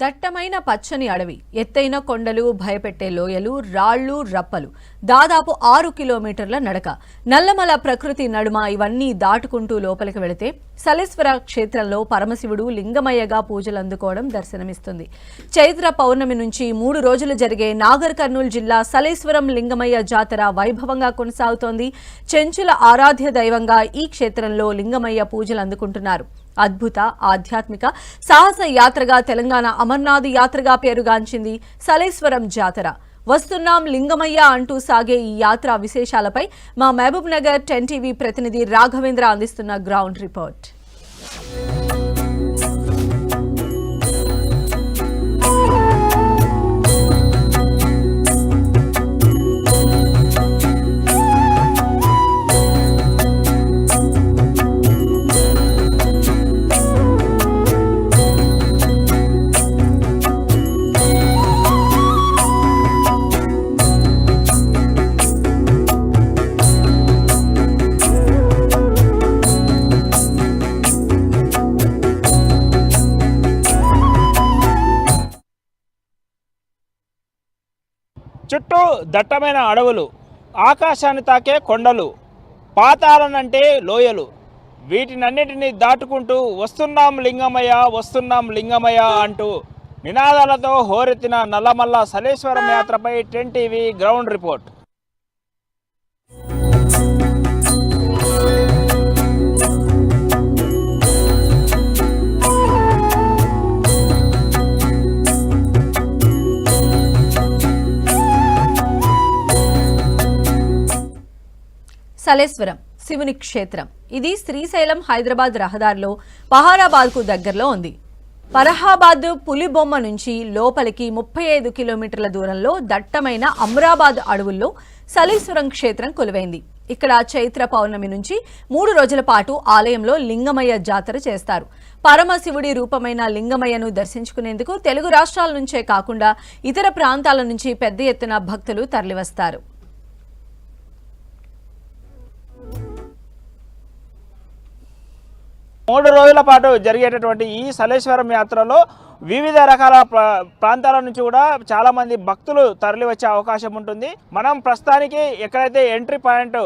దట్టమైన పచ్చని అడవి, ఎత్తైన కొండలు, భయపెట్టే లోయలు, రాళ్లు, రప్పలు, దాదాపు 6 కిలోమీటర్ల నడక, నల్లమల ప్రకృతి నడుమ ఇవన్నీ దాటుకుంటూ లోపలికి వెళితే సలేశ్వర క్షేత్రంలో పరమశివుడు లింగమయ్యగా పూజలు అందుకోవడం దర్శనమిస్తుంది. చైత్ర పౌర్ణమి నుంచి 3 రోజులు జరిగే నాగర్ కర్నూలు జిల్లా సలేశ్వరం లింగమయ్య జాతర వైభవంగా కొనసాగుతోంది. చెంచుల ఆరాధ్య దైవంగా ఈ క్షేత్రంలో లింగమయ్య పూజలు అందుకుంటున్నారు. అద్భుత ఆధ్యాత్మిక సాహస యాత్రగా తెలంగాణ అమర్నాథ్ యాత్రగా పేరుగాంచింది సలేశ్వరం జాతర. వస్తున్నాం లింగమయ్య అంటూ సాగే ఈ యాత్ర విశేషాలపై మా మహబూబ్ నగర్ 10 టీవీ ప్రతినిధి రాఘవేంద్ర అందిస్తున్న గ్రౌండ్ రిపోర్ట్. చుట్టూ దట్టమైన అడవులు, ఆకాశాన్ని తాకే కొండలు, పాతాళనంటే లోయలు, వీటినన్నిటినీ దాటుకుంటూ వస్తున్నాం లింగమయ్య అంటూ నినాదాలతో హోరెత్తిన నల్లమల్ల సలేశ్వరం యాత్రపై 10 టీవీ గ్రౌండ్ రిపోర్ట్. సలేశ్వరం శివుని క్షేత్రం. ఇది శ్రీశైలం హైదరాబాద్ రహదారిలో పహారాబాద్కు దగ్గరలో ఉంది. ఫరహాబాద్ పులిబొమ్మ నుంచి లోపలికి 35 కిలోమీటర్ల దూరంలో దట్టమైన అమ్రాబాద్ అడవుల్లో సలేశ్వరం క్షేత్రం కొలువైంది. ఇక్కడ చైత్ర పౌర్ణమి నుంచి 3 రోజుల పాటు ఆలయంలో లింగమయ్య జాతర చేస్తారు. పరమశివుడి రూపమైన లింగమయ్యను దర్శించుకునేందుకు తెలుగు రాష్ట్రాల నుంచే కాకుండా ఇతర ప్రాంతాల నుంచి పెద్ద ఎత్తున భక్తులు తరలివస్తారు. మూడు రోజుల పాటు జరిగేటటువంటి ఈ సలేశ్వరం యాత్రలో వివిధ రకాల ప్రాంతాల నుంచి కూడా చాలామంది భక్తులు తరలి వచ్చే అవకాశం ఉంటుంది. మనం ప్రస్తుతానికి ఎక్కడైతే ఎంట్రీ పాయింట్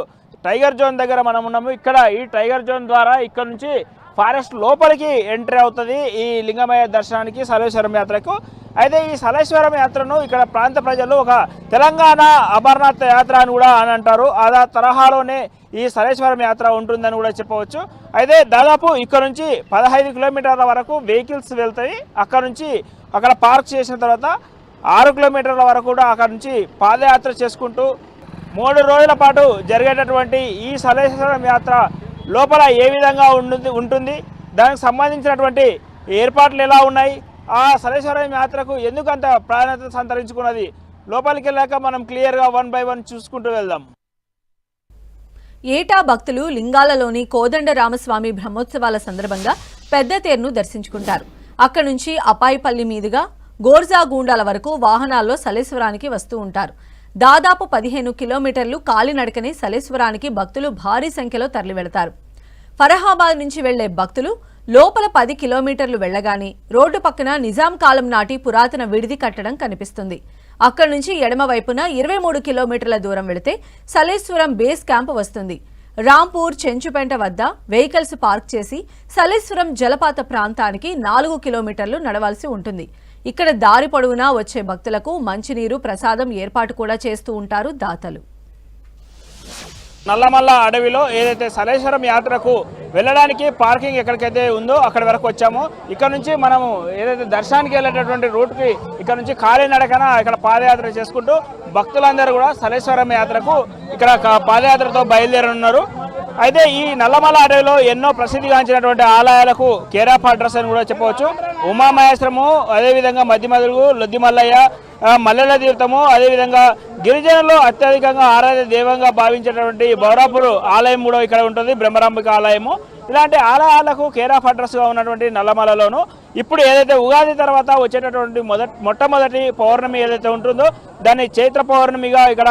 టైగర్ జోన్ దగ్గర మనం ఉన్నాము, ఇక్కడ ఈ టైగర్ జోన్ ద్వారా ఇక్కడ నుంచి ఫారెస్ట్ లోపలికి ఎంట్రీ అవుతుంది ఈ లింగమయ్య దర్శనానికి, సలేశ్వరం యాత్రకు. అయితే ఈ సలేశ్వరం యాత్రను ఇక్కడ ప్రాంత ప్రజలు ఒక తెలంగాణ అమర్నాథ్ యాత్ర అని కూడా అని అంటారు. అదా తరహాలోనే ఈ సలేశ్వరం యాత్ర ఉంటుందని కూడా చెప్పవచ్చు. అయితే దాదాపు ఇక్కడ నుంచి 15 కిలోమీటర్ల వరకు వెహికల్స్ వెళ్తాయి. అక్కడ పార్క్ చేసిన తర్వాత 6 కిలోమీటర్ల వరకు కూడా అక్కడ నుంచి పాదయాత్ర చేసుకుంటూ 3 రోజుల పాటు జరిగేటటువంటి ఈ సలేశ్వరం యాత్ర లోపల ఏ విధంగా ఉంటుంది, దానికి సంబంధించినటువంటి ఏర్పాట్లు ఎలా ఉన్నాయి, ఆ సలేశ్వరం యాత్రకు ఎందుకంత ప్రాధాన్యత సంతరించుకున్నది, లోపలికి వెళ్ళాక మనం క్లియర్గా 1 by 1 చూసుకుంటూ వెళ్దాం. ఏటా భక్తులు లింగాలలోని కోదండ రామస్వామి బ్రహ్మోత్సవాల సందర్భంగా పెద్ద తేరును దర్శించుకుంటారు. అక్కడి నుంచి అపాయిపల్లి మీదుగా గోర్జాగూండాల వరకు వాహనాల్లో సలేశ్వరానికి వస్తూ ఉంటారు. దాదాపు 15 కిలోమీటర్లు కాలినడకనే సలేశ్వరానికి భక్తులు భారీ సంఖ్యలో తరలి వెళతారు. ఫరహాబాద్ నుంచి వెళ్లే భక్తులు లోపల 10 కిలోమీటర్లు వెళ్లగానే రోడ్డు పక్కన నిజాం కాలం నాటి పురాతన విడిది కట్టడం కనిపిస్తుంది. అక్కడి నుంచి ఎడమ వైపున 23 కిలోమీటర్ల దూరం వెళితే సలేశ్వరం బేస్ క్యాంప్ వస్తుంది. రాంపూర్ చెంచుపెంట వద్ద వెహికల్స్ పార్క్ చేసి సలేశ్వరం జలపాత ప్రాంతానికి 4 కిలోమీటర్లు నడవాల్సి ఉంటుంది. ఇక్కడ దారి పొడవునా వచ్చే భక్తులకు మంచినీరు, ప్రసాదం ఏర్పాటు కూడా చేస్తూ ఉంటారు దాతలు. నల్లమల్ల అడవిలో ఏదైతే సలేశ్వరం యాత్రకు వెళ్ళడానికి పార్కింగ్ ఎక్కడికైతే ఉందో అక్కడి వరకు వచ్చామో, ఇక్కడ నుంచి మనము ఏదైతే దర్శనానికి వెళ్ళేటటువంటి రూట్కి ఇక్కడ నుంచి కాలినడకన ఇక్కడ పాదయాత్ర చేసుకుంటూ భక్తులందరూ కూడా సలేశ్వరం యాత్రకు ఇక్కడ పాదయాత్రతో బయలుదేరనున్నారు. అయితే ఈ నల్లమల్ల అడవిలో ఎన్నో ప్రసిద్ధిగాంచినటువంటి ఆలయాలకు కేర్ ఆఫ్ అడ్రస్ అని కూడా చెప్పవచ్చు. ఉమామహేశ్వరము, అదేవిధంగా మధ్యమదుగు, లొద్దిమల్లయ్య, మల్లెల తీర్థము, అదేవిధంగా గిరిజనులు అత్యధికంగా ఆరాధ్య దైవంగా భావించేటటువంటి బౌరాపూర్ ఆలయం కూడా ఇక్కడ ఉంటుంది, బ్రహ్మరాంబిక ఆలయము. ఇలాంటి ఆలయాలకు కేర్ ఆఫ్ అడ్రస్గా ఉన్నటువంటి నల్లమలలోను ఇప్పుడు ఏదైతే ఉగాది తర్వాత వచ్చేటటువంటి మొట్టమొదటి పౌర్ణమి ఏదైతే ఉంటుందో దాన్ని చైత్ర పౌర్ణమిగా ఇక్కడ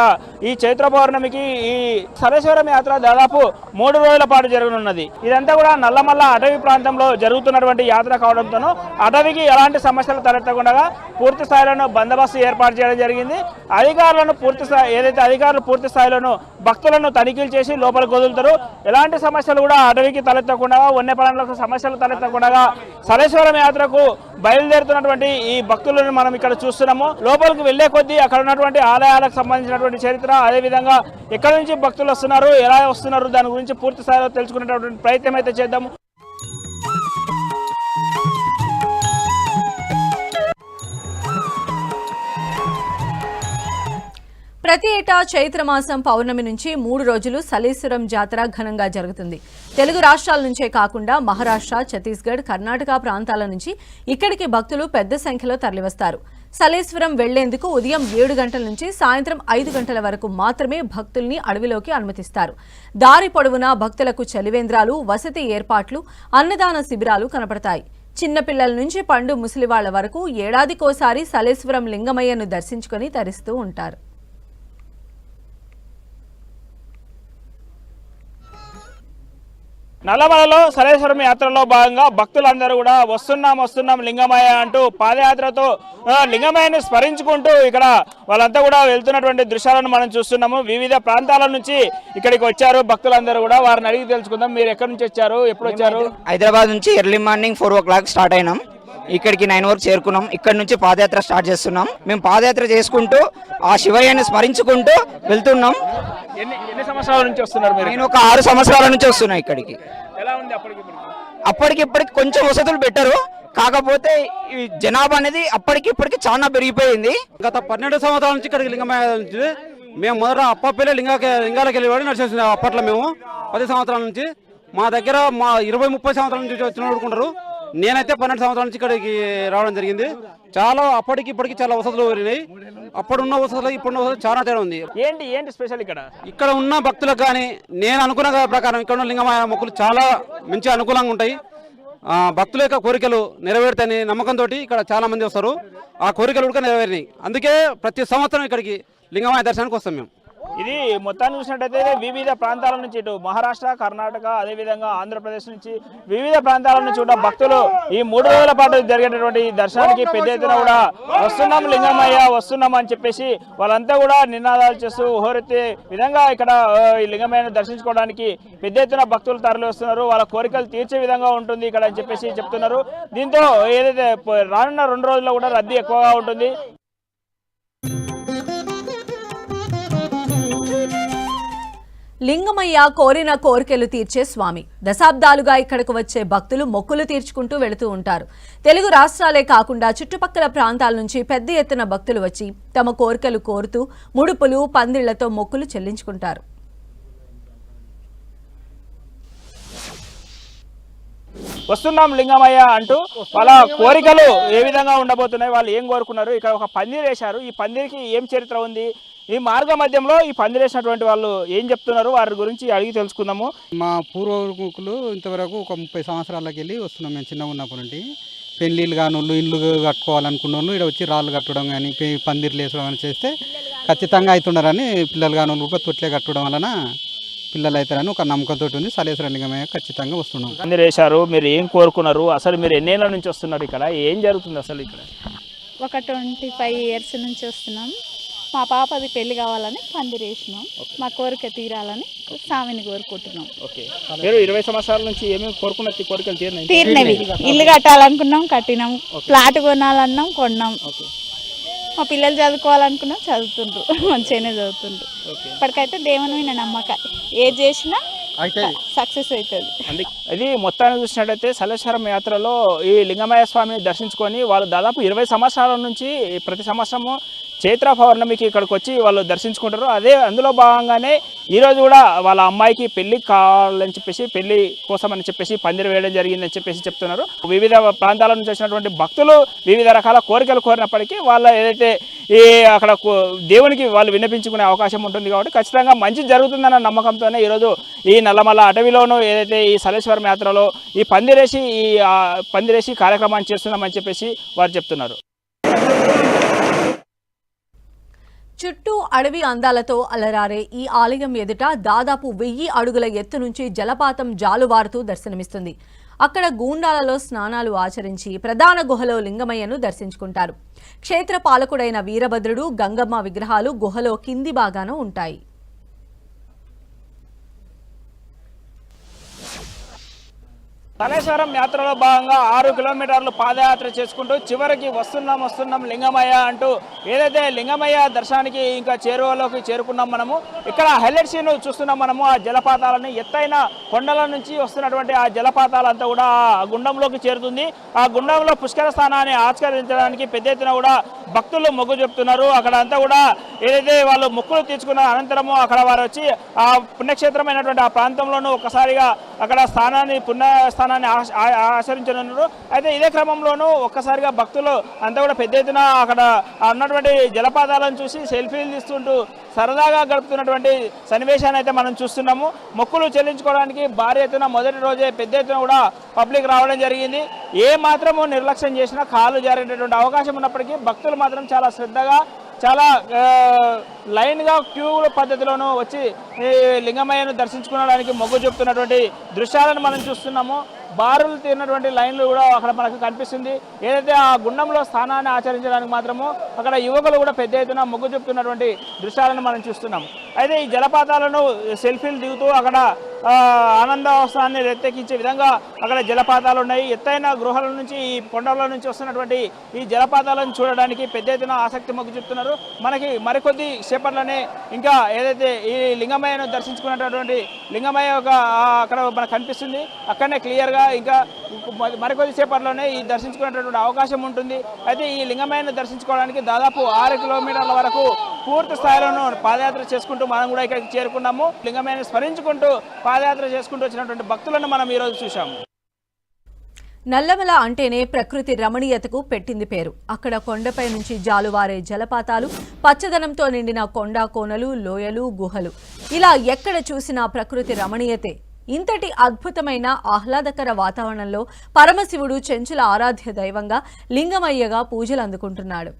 ఈ చైత్ర పౌర్ణమికి ఈ సలేశ్వరం యాత్ర దాదాపు 3 రోజుల పాటు జరగనున్నది. ఇదంతా కూడా నల్లమల్ల అటవీ ప్రాంతంలో జరుగుతున్నటువంటి యాత్ర కావడంతోనూ అటవీకి ఎలాంటి సమస్యలు తలెత్తకుండా పూర్తి స్థాయిలోనూ బందోబస్తు ఏర్పాటు చేయడం జరిగింది. అధికారులు పూర్తి స్థాయిలోనూ భక్తులను తనిఖీలు చేసి లోపలికి వదులుతారు. ఎలాంటి సమస్యలు కూడా అటవీకి తలెత్తకుండా వన్యప్రాణులకు సమస్యలు తలెత్తకుండా సలేశ్వరం యాత్రకు బయలుదేరుతున్నటువంటి ఈ భక్తులను మనం ఇక్కడ చూస్తున్నాము. లోపలికి వెళ్లే కొద్దీ అక్కడ ఉన్నటువంటి ఆలయాలకు సంబంధించినటువంటి చరిత్ర, అదేవిధంగా ఎక్కడి నుంచి భక్తులు వస్తున్నారు, ఎలా వస్తున్నారు, దాని గురించి పూర్తి స్థాయిలో తెలుసుకునేటువంటి ప్రయత్నం అయితే చేద్దాము. ప్రతి ఏటా చైత్రమాసం పౌర్ణమి నుంచి 3 రోజులు సలేశ్వరం జాతర ఘనంగా జరుగుతుంది. తెలుగు రాష్ట్రాల నుంచే కాకుండా మహారాష్ట్ర, ఛత్తీస్గఢ్, కర్ణాటక ప్రాంతాల నుంచి ఇక్కడికి భక్తులు పెద్ద సంఖ్యలో తరలివస్తారు. సలేశ్వరం వెళ్లేందుకు ఉదయం 7 గంటల నుంచి సాయంత్రం 5 గంటల వరకు మాత్రమే భక్తుల్ని అడవిలోకి అనుమతిస్తారు. దారి పొడవునా భక్తులకు చలివేంద్రాలు, వసతి ఏర్పాట్లు, అన్నదాన శిబిరాలు కనపడతాయి. చిన్నపిల్లల నుంచి పండు ముసలివాళ్ల వరకు ఏడాదికోసారి సలేశ్వరం లింగమయ్యను దర్శించుకుని తరిస్తూ ఉంటారు. నల్లమలలో సలేశ్వరం యాత్రలో భాగంగా భక్తులందరూ కూడా వస్తున్నాం లింగమయ్య అంటూ పాదయాత్రతో లింగమయ్యను స్మరించుకుంటూ ఇక్కడ వాళ్ళంతా కూడా వెళ్తున్నటువంటి దృశ్యాలను మనం చూస్తున్నాము. వివిధ ప్రాంతాల నుంచి ఇక్కడికి వచ్చారు భక్తులందరూ కూడా. వారిని అడిగి తెలుసుకుందాం. మీరు ఎక్కడి నుంచి వచ్చారు, ఎప్పుడు వచ్చారు? హైదరాబాద్ నుంచి ఎర్లీ మార్నింగ్ 4 o'clock స్టార్ట్ అయినాం. ఇక్కడికి 9 వరకు చేరుకున్నాం. ఇక్కడ నుంచి పాదయాత్ర స్టార్ట్ చేస్తున్నాం. మేము పాదయాత్ర చేసుకుంటూ ఆ శివయ్యని స్మరించుకుంటూ వెళ్తున్నాం. ఎన్ని సంవత్సరాల నుంచి వస్తున్నారు మీరు? నేను ఒక 6 సంవత్సరాల నుంచి వస్తున్నా ఇక్కడికి. ఎలా ఉంది అప్పటికిప్పటికి కొంచెం వసతులు పెట్టరు, కాకపోతే ఈ జనాభా అనేది అప్పటికిప్పటికి చాలా పెరిగిపోయింది. గత 12 సంవత్సరాల నుంచి ఇక్కడికి లింగమయ్య నుంచి మేము మొదట అప్పపిల్ల లింగాలకు వెళ్ళి నడిచేస్తున్నాం. అప్పట్లో మేము 10 సంవత్సరాల నుంచి మా దగ్గర 20-30 సంవత్సరాల నుంచి వచ్చిన అనుకుంటారు. నేనైతే 12 సంవత్సరాల నుంచి ఇక్కడికి రావడం జరిగింది. చాలా అప్పటికి ఇప్పటికి చాలా వసతులు పెరిగినాయి. అప్పుడున్న వసతులు ఇప్పుడున్న వసతులు చాలా తేడా ఉంది. ఏంటి స్పెషల్ ఇక్కడ ఉన్న భక్తులకు కానీ నేను అనుకున్న ప్రకారం ఇక్కడ ఉన్న లింగమయ్య మొక్కులు చాలా మంచి అనుకూలంగా ఉంటాయి. భక్తుల యొక్క కోరికలు నెరవేరుతాయని నమ్మకంతో ఇక్కడ చాలా మంది వస్తారు. ఆ కోరికలు కూడా నెరవేరినాయి. అందుకే ప్రతి సంవత్సరం ఇక్కడికి లింగమయ్య దర్శనానికి వస్తాం మేము. ఇది మొత్తాన్ని చూసినట్టయితే వివిధ ప్రాంతాల నుంచి, ఇటు మహారాష్ట్ర, కర్ణాటక, అదేవిధంగా ఆంధ్రప్రదేశ్ నుంచి వివిధ ప్రాంతాల నుంచి కూడా భక్తులు ఈ 3 రోజుల పాటు జరిగేటటువంటి దర్శనానికి పెద్ద ఎత్తున కూడా వస్తున్నాం అని చెప్పేసి వాళ్ళంతా కూడా నినాదాలు చేస్తూ హోరెత్తే విధంగా ఇక్కడ ఈ లింగమయ్యను దర్శించుకోవడానికి పెద్ద ఎత్తున భక్తులు తరలి వస్తున్నారు. వాళ్ళ కోరికలు తీర్చే విధంగా ఉంటుంది ఇక్కడ అని చెప్పేసి చెప్తున్నారు. దీంతో ఏదైతే రానున్న 2 రోజుల్లో కూడా రద్దీ ఎక్కువగా ఉంటుంది. లింగమయ్య కోరిన కోరికలు తీర్చే స్వామి. దశాబ్దాలుగా ఇక్కడకు వచ్చే భక్తులు మొక్కులు తీర్చుకుంటూ వెళుతూ ఉంటారు. తెలుగు రాష్ట్రాలే కాకుండా చుట్టుపక్కల ప్రాంతాల నుంచి పెద్ద ఎత్తున భక్తులు వచ్చి తమ కోరికలు కోరుతూ ముడుపులు, పందిళ్లతో మొక్కులు చెల్లించుకుంటారు. వస్తున్నాం లింగమయ్య అంటూ వాళ్ళ కోరికలు ఏ విధంగా ఉండబోతున్నాయి, వాళ్ళు ఏం కోరుకున్నారు, ఇక్కడ ఒక పందిరి వేశారు. ఈ పందిరికి ఏం చరిత్ర ఉంది, ఈ మార్గ మధ్యంలో ఈ పందిరేసినటువంటి వాళ్ళు ఏం చెప్తున్నారు, వారి గురించి అడిగి తెలుసుకుందాము. మా పూర్వీకులు ఇంతవరకు ఒక 30 సంవత్సరాలకి వెళ్ళి వస్తున్నాం. మేము చిన్నగా ఉన్నప్పటి నుండి పెళ్ళిళ్ళు కానోళ్ళు, ఇల్లు కట్టుకోవాలనుకున్న వాళ్ళు ఇక్కడ వచ్చి రాళ్ళు కట్టడం కానీ పందిర్లు వేసడం కానీ చేస్తే ఖచ్చితంగా అవుతున్నారని, పిల్లలు కానోళ్ళు కూడా తొట్లే కట్టడం వలన పిల్లలు అవుతారని ఒక నమ్మకంతో ఉంది. సలేశ్వరం లింగమయ్య ఖచ్చితంగా వస్తున్నాం. పందిరి వేశారు, మీరు ఏం కోరుకున్నారు, అసలు మీరు ఎన్నేళ్ళ నుంచి వస్తున్నారు, ఇక్కడ ఏం జరుగుతుంది అసలు? ఇక్కడ ఒక 25 years నుంచి వస్తున్నాం. మా పాపది పెళ్లి కావాలని పందిరేసినాం. మా కోరిక తీరాలని స్వామిని కోరుకుంటున్నాం. మీరు 20 సంవత్సరాల నుంచి ఏమేమి కోరుకున్న కోరికలు తీరినవి. ఇల్లు కట్టాలనుకున్నాం, కట్టినాం. ప్లాట్ కొనాలన్నాం, కొన్నాం. మా పిల్లలు చదువుకోవాలనుకున్నాం, చదువుతుండ్రు. మంచిగానే చదువుతుండ్రు. ఇప్పటికైతే దేవుని మీద నమ్మకం, ఏది చేసినా సక్సెస్ అవుతుంది. ఇది మొత్తాన్ని చూసినట్టయితే సలేశ్వరం యాత్రలో ఈ లింగమయ్య స్వామిని దర్శించుకొని వాళ్ళు దాదాపు 20 సంవత్సరాల నుంచి ప్రతి సంవత్సరము చైత్ర పౌర్ణమికి ఇక్కడికి వచ్చి వాళ్ళు దర్శించుకుంటారు. అందులో భాగంగానే ఈరోజు కూడా వాళ్ళ అమ్మాయికి పెళ్లి కావాలని చెప్పేసి పెళ్లి కోసం అని చెప్పేసి పందిరి వేయడం జరిగిందని చెప్పేసి చెప్తున్నారు. వివిధ ప్రాంతాల నుంచి వచ్చినటువంటి భక్తులు వివిధ రకాల కోరికలు కోరినప్పటికీ వాళ్ళ ఏదైతే ఈ అక్కడ దేవునికి వాళ్ళు విన్నపించుకునే అవకాశం ఉంటుంది. కాబట్టి ఖచ్చితంగా మంచి జరుగుతుందన్న నమ్మకంతోనే ఈరోజు ఈ నల్లమల్ల అటవీలోనూ ఏదైతే ఈ సలేశ్వరం యాత్రలో ఈ పందిరేసి కార్యక్రమాన్ని చేస్తున్నామని చెప్పేసి వారు చెప్తున్నారు. చుట్టూ అడవి అందాలతో అలరారే ఈ ఆలయం ఎదుట దాదాపు 1000 అడుగుల ఎత్తు నుంచి జలపాతం జాలువారుతూ దర్శనమిస్తుంది. అక్కడ గూండాలలో స్నానాలు ఆచరించి ప్రధాన గుహలో లింగమయ్యను దర్శించుకుంటారు. క్షేత్ర పాలకుడైన వీరభద్రుడు, గంగమ్మ విగ్రహాలు గుహలో కింది భాగాన ఉంటాయి. సలేశ్వరం యాత్రలో భాగంగా 6 కిలోమీటర్లు పాదయాత్ర చేసుకుంటూ చివరికి వస్తున్నాం లింగమయ్య అంటూ ఏదైతే లింగమయ్య దర్శనానికి ఇంకా చేరువలోకి చేరుకున్నాం. మనము ఇక్కడ హైలైట్ సీన్ చూస్తున్నాం. మనము ఆ జలపాతాలని ఎత్తైన కొండల నుంచి వస్తున్నటువంటి ఆ జలపాతాలంతా కూడా ఆ గుండంలోకి చేరుతుంది. ఆ గుండంలో పుష్కర స్థానాన్ని ఆచరించడానికి పెద్ద ఎత్తున కూడా భక్తులు మొగ్గు చెప్తున్నారు. అక్కడ అంతా కూడా ఏదైతే వాళ్ళు మొక్కులు తీర్చుకున్న అనంతరము అక్కడ వారు వచ్చి ఆ పుణ్యక్షేత్రమైనటువంటి ఆ ప్రాంతంలోనూ ఒక్కసారిగా అక్కడ పుణ్యస్థానాన్ని ఆచరించనున్నారు. అయితే ఇదే క్రమంలోనూ ఒక్కసారిగా భక్తులు అంతా కూడా పెద్ద ఎత్తున అక్కడ ఉన్నటువంటి జలపాతాలను చూసి సెల్ఫీలు తీస్తుంటూ సరదాగా గడుపుతున్నటువంటి సన్నివేశాన్ని అయితే మనం చూస్తున్నాము. మొక్కులు చెల్లించుకోవడానికి భారీ ఎత్తున మొదటి రోజే పెద్ద ఎత్తున కూడా పబ్లిక్ రావడం జరిగింది. ఏ మాత్రము నిర్లక్ష్యం చేసినా కాలు జారేటటువంటి అవకాశం ఉన్నప్పటికీ భక్తులు మాత్రం చాలా శ్రద్ధగా చాలా లైన్గా క్యూ పద్ధతిలోనూ వచ్చి ఈ లింగమయ్యను దర్శించుకోవడానికి మొగ్గు చూపుతున్నటువంటి దృశ్యాలను మనం చూస్తున్నాము. బారులు తీరినటువంటి లైన్లు కూడా అక్కడ మనకు కనిపిస్తుంది. ఏదైతే ఆ గుండంలో స్థానాన్ని ఆచరించడానికి మాత్రము అక్కడ యువకులు కూడా పెద్ద ఎత్తున మొగ్గు చూపుతున్నటువంటి దృశ్యాలను మనం చూస్తున్నాం. అయితే ఈ జలపాతాలను సెల్ఫీలు దిగుతూ అక్కడ ఆనందోత్సవాన్ని రెత్తెక్కించే విధంగా అక్కడ జలపాతాలు ఉన్నాయి. ఎత్తైన గృహాల నుంచి ఈ కొండల నుంచి వస్తున్నటువంటి ఈ జలపాతాలను చూడడానికి పెద్ద ఎత్తున ఆసక్తి మొగ్గు చూపుతున్నారు. మనకి మరికొద్ది సేపట్లోనే ఇంకా ఏదైతే ఈ లింగమయ్యను దర్శించుకున్నటువంటి లింగమయ్య అక్కడ మనకు కనిపిస్తుంది. అక్కడనే క్లియర్గా ఇంకా మరికొద్ది సేపట్లోనే ఈ దర్శించుకునేటటువంటి అవకాశం ఉంటుంది. అయితే ఈ లింగమయ్యను దర్శించుకోవడానికి దాదాపు 6 కిలోమీటర్ల వరకు పూర్తి స్థాయిలోనూ పాదయాత్ర చేసుకుంటూ మనం కూడా ఇక్కడికి చేరుకున్నాము. లింగమయ్యను స్మరించుకుంటూ పాదయాత్ర చేసుకుంటూ వచ్చినటువంటి భక్తులను మనం ఈరోజు చూసాము. నల్లమల అంటేనే ప్రకృతి రమణీయతకు పెట్టింది పేరు. అక్కడ కొండపై నుంచి జాలువారే జలపాతాలు, పచ్చదనంతో నిండిన కొండ కోనలు, లోయలు, గుహలు, ఇలా ఎక్కడ చూసినా ప్రకృతి రమణీయతే. ఇంతటి అద్భుతమైన ఆహ్లాదకర వాతావరణంలో పరమశివుడు చెంచుల ఆరాధ్య దైవంగా లింగమయ్యగా పూజలు అందుకుంటున్నాడు.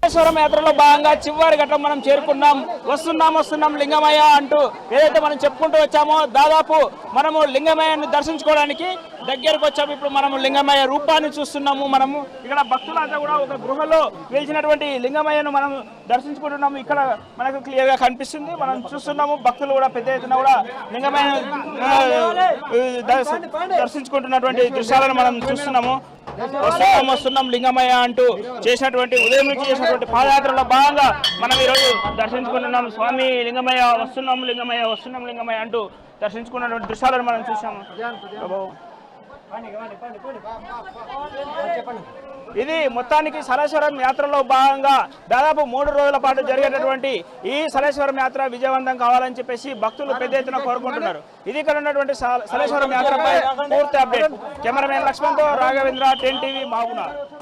సలేశ్వరం యాత్రలో భాగంగా చివరి ఘట్టం మనం చేరుకున్నాం. వస్తున్నాం లింగమయ్య అంటూ ఏదైతే మనం చెప్పుకుంటూ వచ్చామో దాదాపు మనము లింగమయ్యను దర్శించుకోవడానికి దగ్గరకు వచ్చాము. ఇప్పుడు మనము లింగమయ్య రూపాన్ని చూస్తున్నాము. మనము ఇక్కడ భక్తులంతా కూడా ఒక గృహలో వెలిచినటువంటి లింగమయ్యను మనం దర్శించుకుంటున్నాము. ఇక్కడ మనకు క్లియర్ గా కనిపిస్తుంది. మనం చూస్తున్నాము భక్తులు కూడా పెద్ద ఎత్తున కూడా లింగమయ్యను దర్శించుకుంటున్నటువంటి దృశ్యాలను మనం చూస్తున్నాము. వస్తున్నాం లింగమయ్య అంటూ చేసినటువంటి ఉదయం నుంచి చేసినటువంటి పాదయాత్రలో భాగంగా మనం ఈరోజు దర్శించుకుంటున్నాం. స్వామి లింగమయ్య వస్తున్నాం లింగమయ్య అంటూ దర్శించుకున్నటువంటి దృశ్యాలను మనం చూసాము. ఇది మొత్తానికి సలేశ్వరం యాత్రలో భాగంగా దాదాపు 3 రోజుల పాటు జరిగేటటువంటి ఈ సలేశ్వరం యాత్ర విజయవంతం కావాలని చెప్పేసి భక్తులు పెద్ద ఎత్తున కోరుకుంటున్నారు. ఇది ఇక్కడ ఉన్నటువంటి సలేశ్వరం యాత్రపై పూర్తి అప్డేట్. కెమెరామెన్ లక్ష్మణ్తో రాఘవేంద్ర, 10 టీవీ, మహబూబ్నగర్.